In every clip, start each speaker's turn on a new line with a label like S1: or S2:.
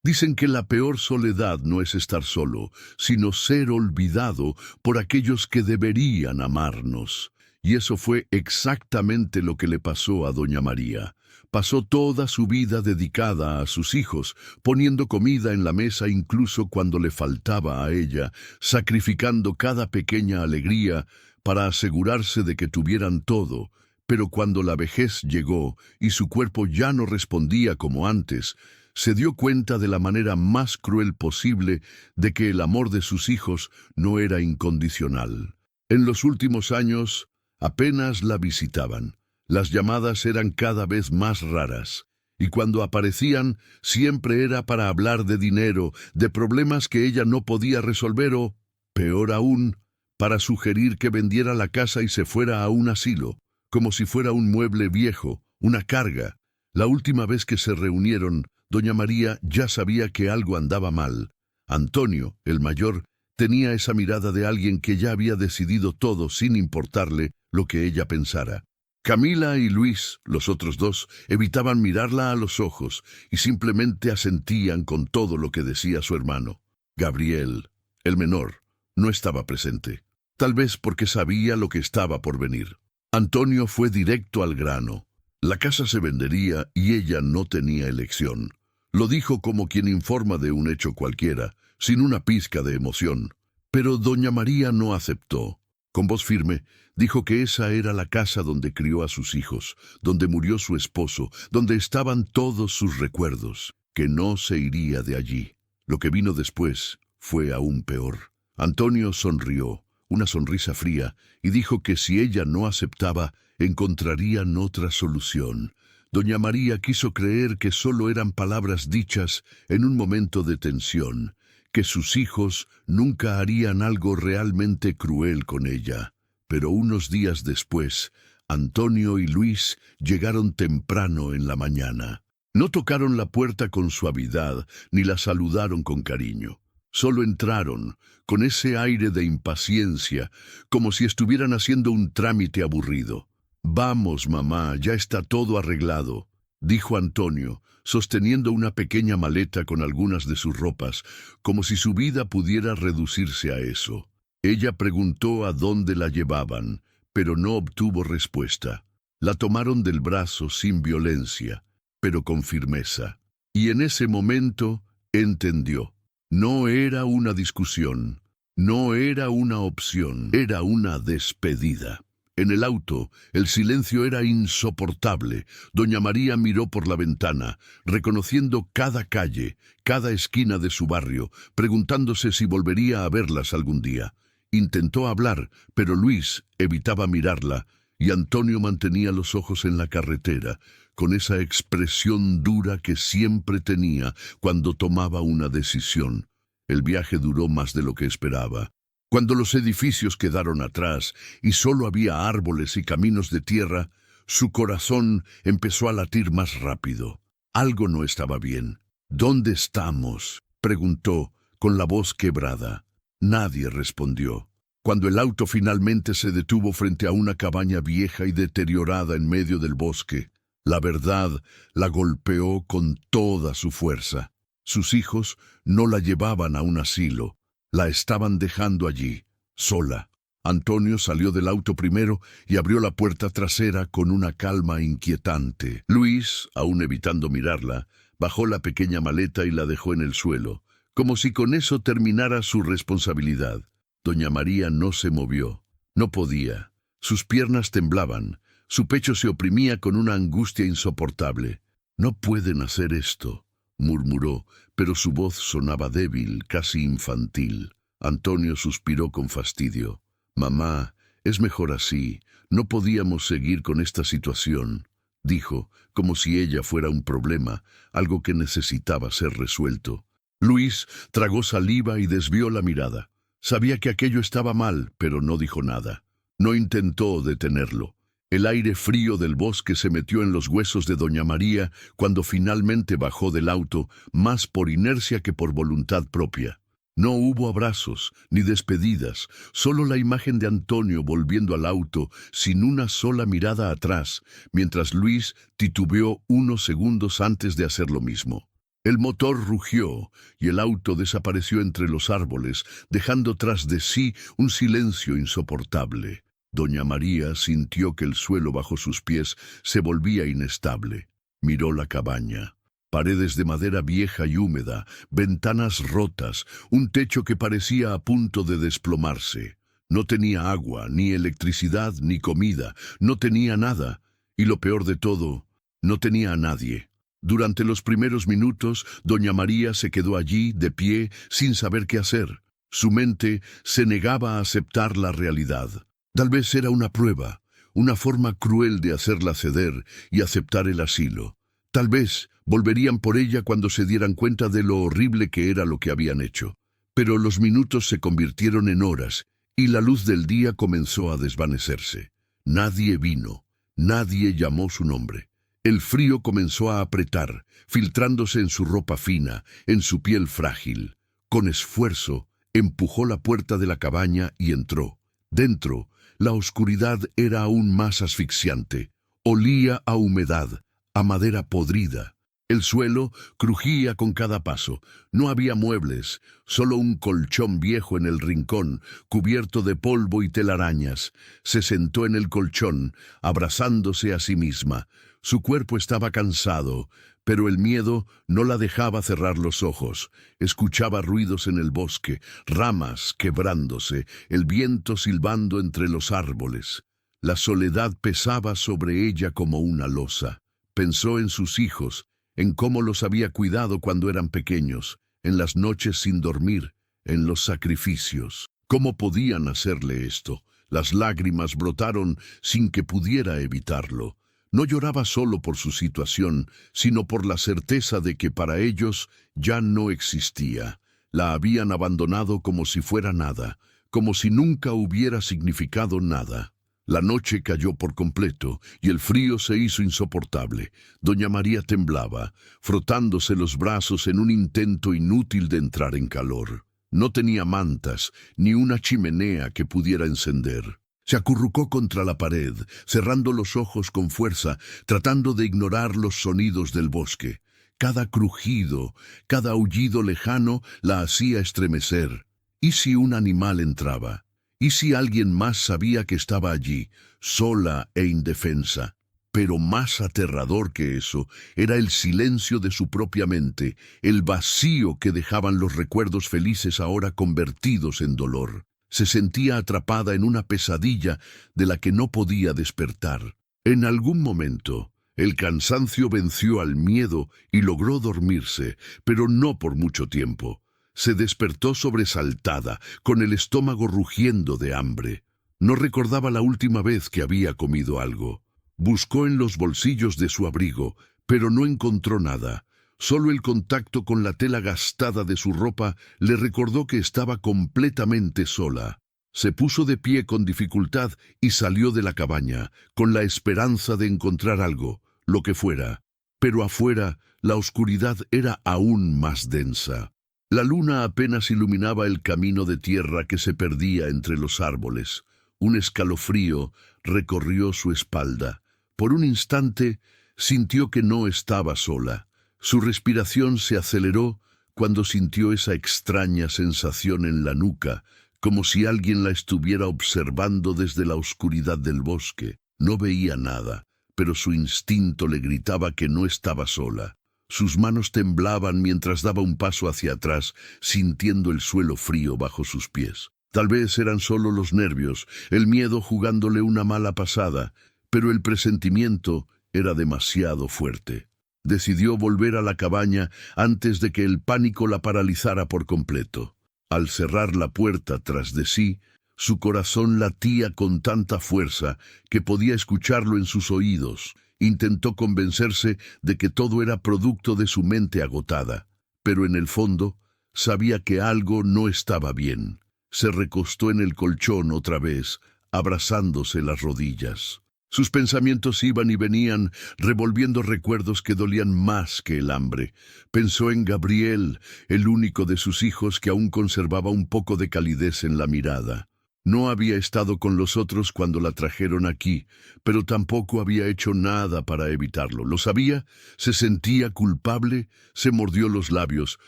S1: Dicen que la peor soledad no es estar solo, sino ser olvidado por aquellos que deberían amarnos. Y eso fue exactamente lo que le pasó a doña María. Pasó toda su vida dedicada a sus hijos, poniendo comida en la mesa incluso cuando le faltaba a ella, sacrificando cada pequeña alegría para asegurarse de que tuvieran todo. Pero cuando la vejez llegó y su cuerpo ya no respondía como antes, se dio cuenta de la manera más cruel posible de que el amor de sus hijos no era incondicional. En los últimos años, apenas la visitaban. Las llamadas eran cada vez más raras, y cuando aparecían, siempre era para hablar de dinero, de problemas que ella no podía resolver o, peor aún, para sugerir que vendiera la casa y se fuera a un asilo, como si fuera un mueble viejo, una carga. La última vez que se reunieron, doña María ya sabía que algo andaba mal. Antonio, el mayor, tenía esa mirada de alguien que ya había decidido todo sin importarle lo que ella pensara. Camila y Luis, los otros dos, evitaban mirarla a los ojos y simplemente asentían con todo lo que decía su hermano. Gabriel, el menor, no estaba presente, tal vez porque sabía lo que estaba por venir. Antonio fue directo al grano. La casa se vendería y ella no tenía elección. Lo dijo como quien informa de un hecho cualquiera, sin una pizca de emoción. Pero doña María no aceptó. Con voz firme, dijo que esa era la casa donde crió a sus hijos, donde murió su esposo, donde estaban todos sus recuerdos, que no se iría de allí. Lo que vino después fue aún peor. Antonio sonrió, una sonrisa fría, y dijo que si ella no aceptaba, encontrarían otra solución. Doña María quiso creer que solo eran palabras dichas en un momento de tensión, que sus hijos nunca harían algo realmente cruel con ella. Pero unos días después, Antonio y Luis llegaron temprano en la mañana. No tocaron la puerta con suavidad, ni la saludaron con cariño. Solo entraron, con ese aire de impaciencia, como si estuvieran haciendo un trámite aburrido. «Vamos, mamá, ya está todo arreglado», dijo Antonio, sosteniendo una pequeña maleta con algunas de sus ropas, como si su vida pudiera reducirse a eso. Ella preguntó a dónde la llevaban, pero no obtuvo respuesta. La tomaron del brazo sin violencia, pero con firmeza. Y en ese momento entendió. No era una discusión, no era una opción, era una despedida. En el auto, el silencio era insoportable. Doña María miró por la ventana, reconociendo cada calle, cada esquina de su barrio, preguntándose si volvería a verlas algún día. Intentó hablar, pero Luis evitaba mirarla, y Antonio mantenía los ojos en la carretera, con esa expresión dura que siempre tenía cuando tomaba una decisión. El viaje duró más de lo que esperaba. Cuando los edificios quedaron atrás y solo había árboles y caminos de tierra, su corazón empezó a latir más rápido. Algo no estaba bien. «¿Dónde estamos?», preguntó, con la voz quebrada. Nadie respondió. Cuando el auto finalmente se detuvo frente a una cabaña vieja y deteriorada en medio del bosque, la verdad la golpeó con toda su fuerza. Sus hijos no la llevaban a un asilo. La estaban dejando allí, sola. Antonio salió del auto primero y abrió la puerta trasera con una calma inquietante. Luis, aún evitando mirarla, bajó la pequeña maleta y la dejó en el suelo, como si con eso terminara su responsabilidad. Doña María no se movió. No podía. Sus piernas temblaban. Su pecho se oprimía con una angustia insoportable. «No pueden hacer esto», murmuró, pero su voz sonaba débil, casi infantil. Antonio suspiró con fastidio. «Mamá, es mejor así. No podíamos seguir con esta situación», dijo, como si ella fuera un problema, algo que necesitaba ser resuelto. Luis tragó saliva y desvió la mirada. Sabía que aquello estaba mal, pero no dijo nada. No intentó detenerlo. El aire frío del bosque se metió en los huesos de doña María cuando finalmente bajó del auto, más por inercia que por voluntad propia. No hubo abrazos ni despedidas, solo la imagen de Antonio volviendo al auto sin una sola mirada atrás, mientras Luis titubeó unos segundos antes de hacer lo mismo. El motor rugió y el auto desapareció entre los árboles, dejando tras de sí un silencio insoportable. Doña María sintió que el suelo bajo sus pies se volvía inestable. Miró la cabaña. Paredes de madera vieja y húmeda, ventanas rotas, un techo que parecía a punto de desplomarse. No tenía agua, ni electricidad, ni comida, no tenía nada. Y lo peor de todo, no tenía a nadie. Durante los primeros minutos, doña María se quedó allí, de pie, sin saber qué hacer. Su mente se negaba a aceptar la realidad. Tal vez era una prueba, una forma cruel de hacerla ceder y aceptar el asilo. Tal vez volverían por ella cuando se dieran cuenta de lo horrible que era lo que habían hecho. Pero los minutos se convirtieron en horas, y la luz del día comenzó a desvanecerse. Nadie vino, nadie llamó su nombre. El frío comenzó a apretar, filtrándose en su ropa fina, en su piel frágil. Con esfuerzo, empujó la puerta de la cabaña y entró. Dentro, la oscuridad era aún más asfixiante. Olía a humedad, a madera podrida. El suelo crujía con cada paso. No había muebles, solo un colchón viejo en el rincón, cubierto de polvo y telarañas. Se sentó en el colchón, abrazándose a sí misma. Su cuerpo estaba cansado, pero el miedo no la dejaba cerrar los ojos. Escuchaba ruidos en el bosque, ramas quebrándose, el viento silbando entre los árboles. La soledad pesaba sobre ella como una losa. Pensó en sus hijos, en cómo los había cuidado cuando eran pequeños, en las noches sin dormir, en los sacrificios. ¿Cómo podían hacerle esto? Las lágrimas brotaron sin que pudiera evitarlo. No lloraba solo por su situación, sino por la certeza de que para ellos ya no existía. La habían abandonado como si fuera nada, como si nunca hubiera significado nada. La noche cayó por completo y el frío se hizo insoportable. Doña María temblaba, frotándose los brazos en un intento inútil de entrar en calor. No tenía mantas, ni una chimenea que pudiera encender. Se acurrucó contra la pared, cerrando los ojos con fuerza, tratando de ignorar los sonidos del bosque. Cada crujido, cada aullido lejano la hacía estremecer. ¿Y si un animal entraba? ¿Y si alguien más sabía que estaba allí, sola e indefensa? Pero más aterrador que eso era el silencio de su propia mente, el vacío que dejaban los recuerdos felices ahora convertidos en dolor. Se sentía atrapada en una pesadilla de la que no podía despertar. En algún momento, el cansancio venció al miedo y logró dormirse, pero no por mucho tiempo. Se despertó sobresaltada, con el estómago rugiendo de hambre. No recordaba la última vez que había comido algo. Buscó en los bolsillos de su abrigo, pero no encontró nada. Solo el contacto con la tela gastada de su ropa le recordó que estaba completamente sola. Se puso de pie con dificultad y salió de la cabaña, con la esperanza de encontrar algo, lo que fuera. Pero afuera, la oscuridad era aún más densa. La luna apenas iluminaba el camino de tierra que se perdía entre los árboles. Un escalofrío recorrió su espalda. Por un instante, sintió que no estaba sola. Su respiración se aceleró cuando sintió esa extraña sensación en la nuca, como si alguien la estuviera observando desde la oscuridad del bosque. No veía nada, pero su instinto le gritaba que no estaba sola. Sus manos temblaban mientras daba un paso hacia atrás, sintiendo el suelo frío bajo sus pies. Tal vez eran solo los nervios, el miedo jugándole una mala pasada, pero el presentimiento era demasiado fuerte. Decidió volver a la cabaña antes de que el pánico la paralizara por completo. Al cerrar la puerta tras de sí, su corazón latía con tanta fuerza que podía escucharlo en sus oídos. Intentó convencerse de que todo era producto de su mente agotada, pero en el fondo sabía que algo no estaba bien. Se recostó en el colchón otra vez, abrazándose las rodillas. Sus pensamientos iban y venían, revolviendo recuerdos que dolían más que el hambre. Pensó en Gabriel, el único de sus hijos que aún conservaba un poco de calidez en la mirada. No había estado con los otros cuando la trajeron aquí, pero tampoco había hecho nada para evitarlo. Lo sabía, se sentía culpable, se mordió los labios,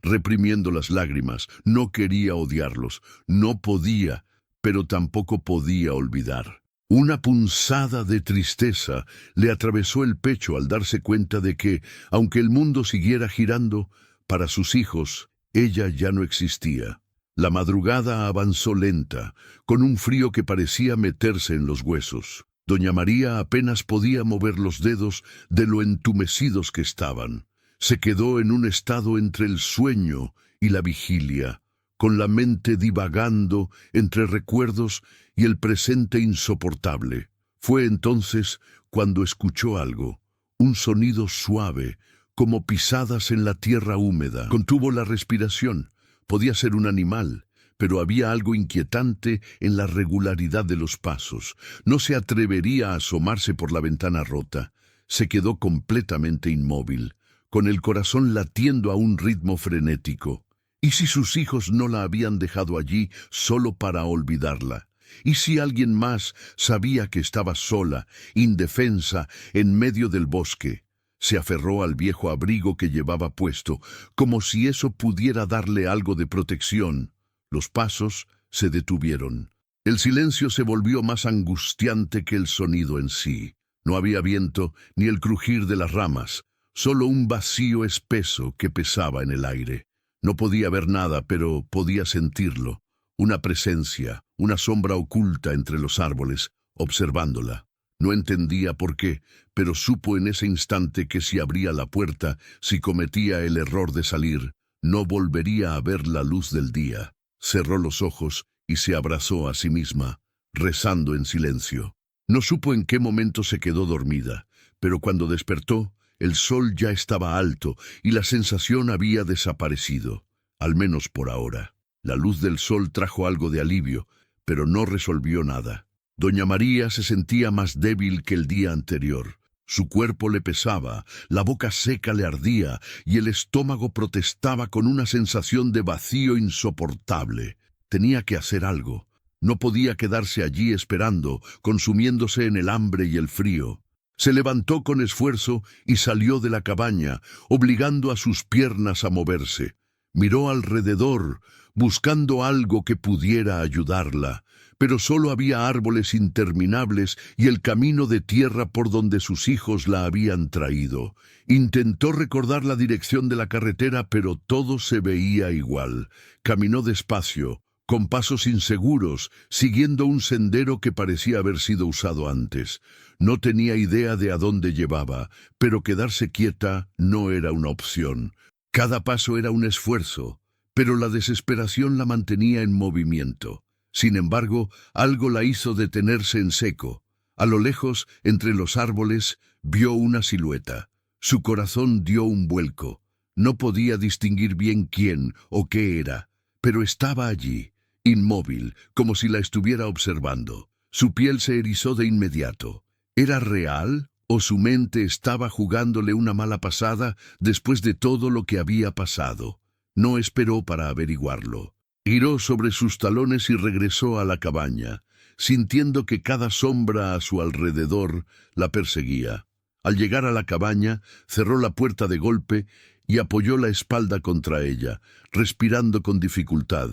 S1: reprimiendo las lágrimas. No quería odiarlos, no podía, pero tampoco podía olvidar. Una punzada de tristeza le atravesó el pecho al darse cuenta de que, aunque el mundo siguiera girando, para sus hijos, ella ya no existía. La madrugada avanzó lenta, con un frío que parecía meterse en los huesos. Doña María apenas podía mover los dedos de lo entumecidos que estaban. Se quedó en un estado entre el sueño y la vigilia, con la mente divagando entre recuerdos y el presente insoportable. Fue entonces cuando escuchó algo, un sonido suave, como pisadas en la tierra húmeda. Contuvo la respiración. Podía ser un animal, pero había algo inquietante en la regularidad de los pasos. No se atrevería a asomarse por la ventana rota. Se quedó completamente inmóvil, con el corazón latiendo a un ritmo frenético. ¿Y si sus hijos no la habían dejado allí solo para olvidarla? ¿Y si alguien más sabía que estaba sola, indefensa, en medio del bosque? Se aferró al viejo abrigo que llevaba puesto, como si eso pudiera darle algo de protección. Los pasos se detuvieron. El silencio se volvió más angustiante que el sonido en sí. No había viento ni el crujir de las ramas, solo un vacío espeso que pesaba en el aire. No podía ver nada, pero podía sentirlo. Una presencia, una sombra oculta entre los árboles, observándola. No entendía por qué, pero supo en ese instante que si abría la puerta, si cometía el error de salir, no volvería a ver la luz del día. Cerró los ojos y se abrazó a sí misma, rezando en silencio. No supo en qué momento se quedó dormida, pero cuando despertó, el sol ya estaba alto y la sensación había desaparecido, al menos por ahora. La luz del sol trajo algo de alivio, pero no resolvió nada. Doña María se sentía más débil que el día anterior. Su cuerpo le pesaba, la boca seca le ardía y el estómago protestaba con una sensación de vacío insoportable. Tenía que hacer algo. No podía quedarse allí esperando, consumiéndose en el hambre y el frío. Se levantó con esfuerzo y salió de la cabaña, obligando a sus piernas a moverse. Miró alrededor, buscando algo que pudiera ayudarla, pero solo había árboles interminables y el camino de tierra por donde sus hijos la habían traído. Intentó recordar la dirección de la carretera, pero todo se veía igual. Caminó despacio, con pasos inseguros, siguiendo un sendero que parecía haber sido usado antes. No tenía idea de a dónde llevaba, pero quedarse quieta no era una opción. Cada paso era un esfuerzo, pero la desesperación la mantenía en movimiento. Sin embargo, algo la hizo detenerse en seco. A lo lejos, entre los árboles, vio una silueta. Su corazón dio un vuelco. No podía distinguir bien quién o qué era, pero estaba allí, inmóvil, como si la estuviera observando. Su piel se erizó de inmediato. ¿Era real o su mente estaba jugándole una mala pasada después de todo lo que había pasado? No esperó para averiguarlo. Giró sobre sus talones y regresó a la cabaña, sintiendo que cada sombra a su alrededor la perseguía. Al llegar a la cabaña, cerró la puerta de golpe y apoyó la espalda contra ella, respirando con dificultad.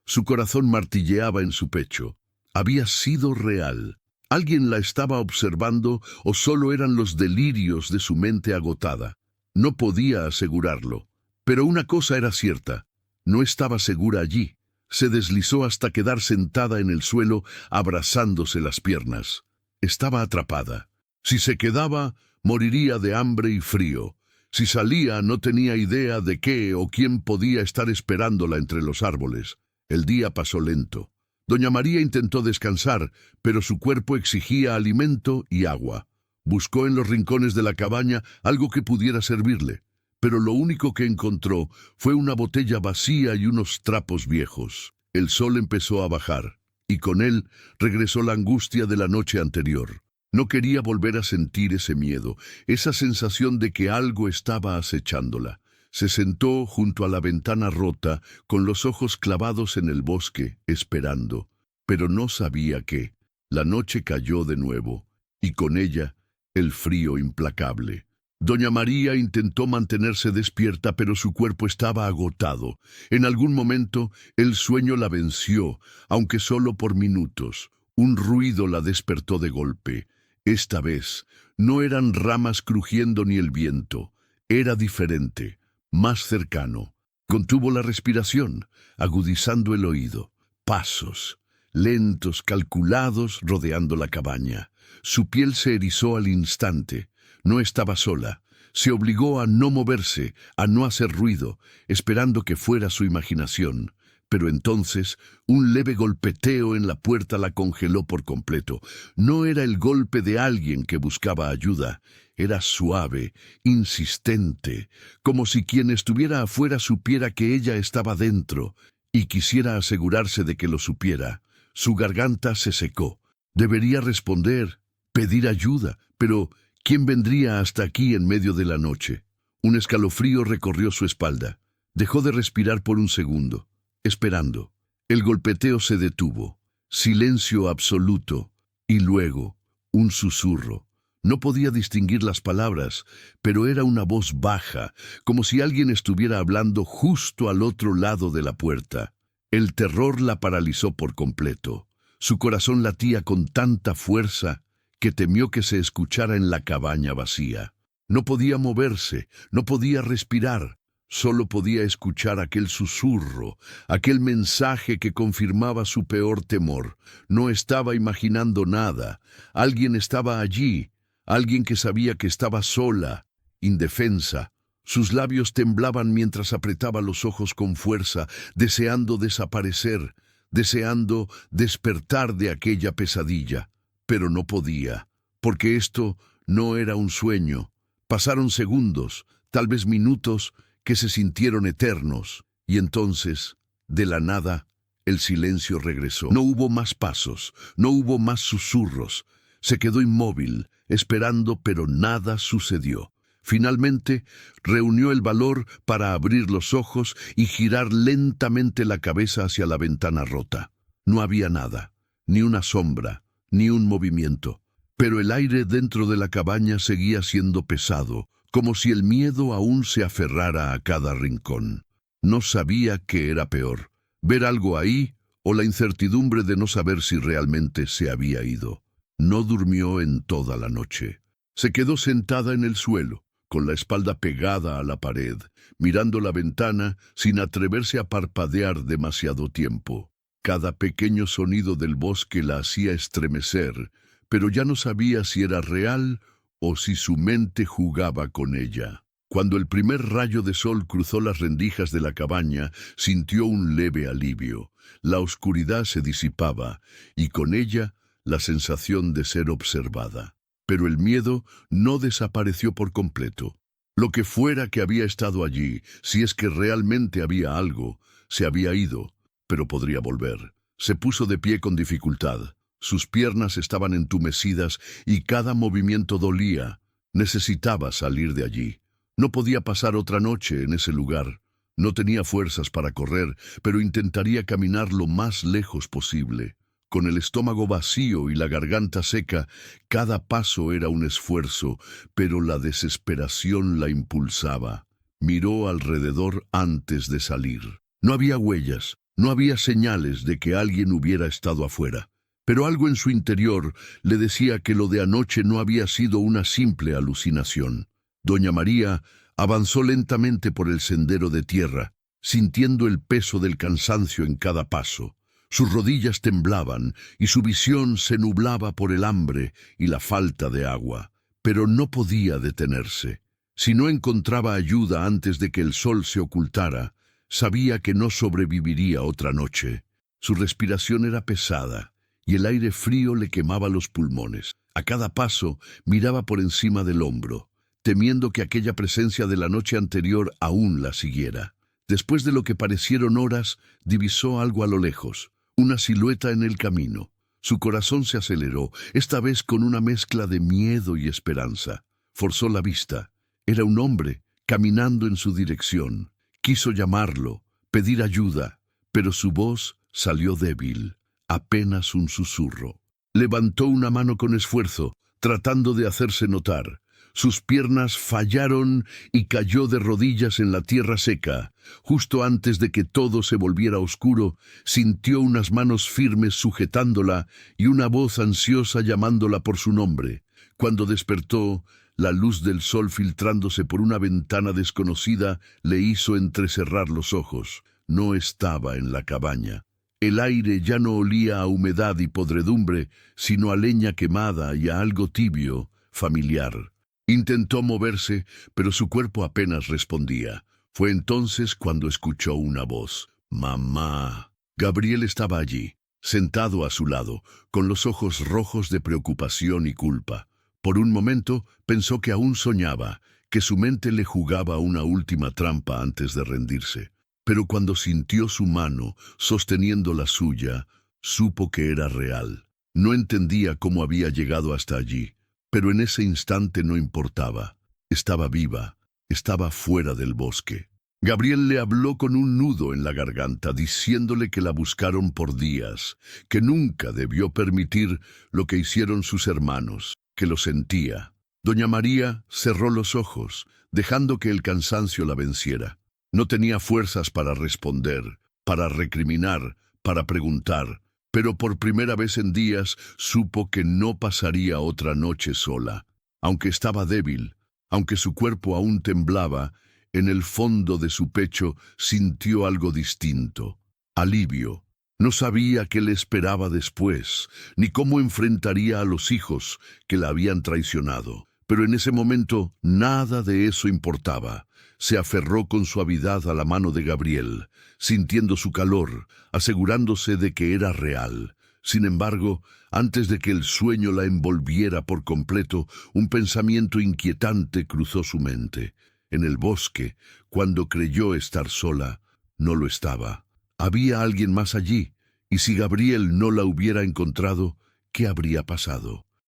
S1: Su corazón martilleaba en su pecho. Había sido real. ¿Alguien la estaba observando o solo eran los delirios de su mente agotada? No podía asegurarlo. Pero una cosa era cierta. No estaba segura allí. Se deslizó hasta quedar sentada en el suelo, abrazándose las piernas. Estaba atrapada. Si se quedaba, moriría de hambre y frío. Si salía, no tenía idea de qué o quién podía estar esperándola entre los árboles. El día pasó lento. Doña María intentó descansar, pero su cuerpo exigía alimento y agua. Buscó en los rincones de la cabaña algo que pudiera servirle, pero lo único que encontró fue una botella vacía y unos trapos viejos. El sol empezó a bajar, y con él regresó la angustia de la noche anterior. No quería volver a sentir ese miedo, esa sensación de que algo estaba acechándola. Se sentó junto a la ventana rota, con los ojos clavados en el bosque, esperando. pero no sabía que la noche cayó de nuevo, y con ella el frío implacable. Doña María intentó mantenerse despierta, pero su cuerpo estaba agotado. En algún momento el sueño la venció, aunque solo por minutos. Un ruido la despertó de golpe. Esta vez no eran ramas crujiendo ni el viento. Era diferente, más cercano. Contuvo la respiración, agudizando el oído. Pasos, lentos, calculados, rodeando la cabaña. Su piel se erizó al instante. No estaba sola. Se obligó a no moverse, a no hacer ruido, esperando que fuera su imaginación. Pero entonces, un leve golpeteo en la puerta la congeló por completo. No era el golpe de alguien que buscaba ayuda. Era suave, insistente, como si quien estuviera afuera supiera que ella estaba dentro y quisiera asegurarse de que lo supiera. Su garganta se secó. Debería responder, pedir ayuda, pero ¿quién vendría hasta aquí en medio de la noche? Un escalofrío recorrió su espalda. Dejó de respirar por un segundo, esperando. El golpeteo se detuvo. Silencio absoluto. Y luego, un susurro. No podía distinguir las palabras, pero era una voz baja, como si alguien estuviera hablando justo al otro lado de la puerta. El terror la paralizó por completo. Su corazón latía con tanta fuerza que temió que se escuchara en la cabaña vacía. No podía moverse, no podía respirar. Solo podía escuchar aquel susurro, aquel mensaje que confirmaba su peor temor. No estaba imaginando nada. Alguien estaba allí, alguien que sabía que estaba sola, indefensa. Sus labios temblaban mientras apretaba los ojos con fuerza, deseando desaparecer, deseando despertar de aquella pesadilla. Pero no podía, porque esto no era un sueño. Pasaron segundos, tal vez minutos, que se sintieron eternos, y entonces, de la nada, el silencio regresó. No hubo más pasos, no hubo más susurros. Se quedó inmóvil, esperando, pero nada sucedió. Finalmente, reunió el valor para abrir los ojos y girar lentamente la cabeza hacia la ventana rota. No había nada, ni una sombra, ni un movimiento. Pero el aire dentro de la cabaña seguía siendo pesado, como si el miedo aún se aferrara a cada rincón. No sabía qué era peor, ver algo ahí o la incertidumbre de no saber si realmente se había ido. No durmió en toda la noche. Se quedó sentada en el suelo, con la espalda pegada a la pared, mirando la ventana sin atreverse a parpadear demasiado tiempo. Cada pequeño sonido del bosque la hacía estremecer, pero ya no sabía si era real o si su mente jugaba con ella. Cuando el primer rayo de sol cruzó las rendijas de la cabaña, sintió un leve alivio. La oscuridad se disipaba, y con ella la sensación de ser observada. Pero el miedo no desapareció por completo. Lo que fuera que había estado allí, si es que realmente había algo, se había ido, pero podría volver. Se puso de pie con dificultad. Sus piernas estaban entumecidas y cada movimiento dolía. Necesitaba salir de allí. No podía pasar otra noche en ese lugar. No tenía fuerzas para correr, pero intentaría caminar lo más lejos posible. Con el estómago vacío y la garganta seca, cada paso era un esfuerzo, pero la desesperación la impulsaba. Miró alrededor antes de salir. No había huellas, no había señales de que alguien hubiera estado afuera. Pero algo en su interior le decía que lo de anoche no había sido una simple alucinación. Doña María avanzó lentamente por el sendero de tierra, sintiendo el peso del cansancio en cada paso. Sus rodillas temblaban y su visión se nublaba por el hambre y la falta de agua. Pero no podía detenerse. Si no encontraba ayuda antes de que el sol se ocultara, sabía que no sobreviviría otra noche. Su respiración era pesada y el aire frío le quemaba los pulmones. A cada paso miraba por encima del hombro, temiendo que aquella presencia de la noche anterior aún la siguiera. Después de lo que parecieron horas, divisó algo a lo lejos, una silueta en el camino. Su corazón se aceleró, esta vez con una mezcla de miedo y esperanza. Forzó la vista. Era un hombre, caminando en su dirección. Quiso llamarlo, pedir ayuda, pero su voz salió débil, apenas un susurro. Levantó una mano con esfuerzo, tratando de hacerse notar. Sus piernas fallaron y cayó de rodillas en la tierra seca. Justo antes de que todo se volviera oscuro, sintió unas manos firmes sujetándola y una voz ansiosa llamándola por su nombre. Cuando despertó, la luz del sol filtrándose por una ventana desconocida le hizo entrecerrar los ojos. No estaba en la cabaña. El aire ya no olía a humedad y podredumbre, sino a leña quemada y a algo tibio, familiar. Intentó moverse, pero su cuerpo apenas respondía. Fue entonces cuando escuchó una voz. «Mamá». Gabriel estaba allí, sentado a su lado, con los ojos rojos de preocupación y culpa. Por un momento pensó que aún soñaba, que su mente le jugaba una última trampa antes de rendirse. Pero cuando sintió su mano sosteniendo la suya, supo que era real. No entendía cómo había llegado hasta allí, pero en ese instante no importaba. Estaba viva, estaba fuera del bosque. Gabriel le habló con un nudo en la garganta, diciéndole que la buscaron por días, que nunca debió permitir lo que hicieron sus hermanos, que lo sentía. Doña María cerró los ojos, dejando que el cansancio la venciera. No tenía fuerzas para responder, para recriminar, para preguntar, pero por primera vez en días supo que no pasaría otra noche sola. Aunque estaba débil, aunque su cuerpo aún temblaba, en el fondo de su pecho sintió algo distinto, alivio. No sabía qué le esperaba después, ni cómo enfrentaría a los hijos que la habían traicionado. Pero en ese momento nada de eso importaba. Se aferró con suavidad a la mano de Gabriel, sintiendo su calor, asegurándose de que era real. Sin embargo, antes de que el sueño la envolviera por completo, un pensamiento inquietante cruzó su mente. En el bosque, cuando creyó estar sola, no lo estaba. Había alguien más allí, y si Gabriel no la hubiera encontrado, ¿qué habría pasado?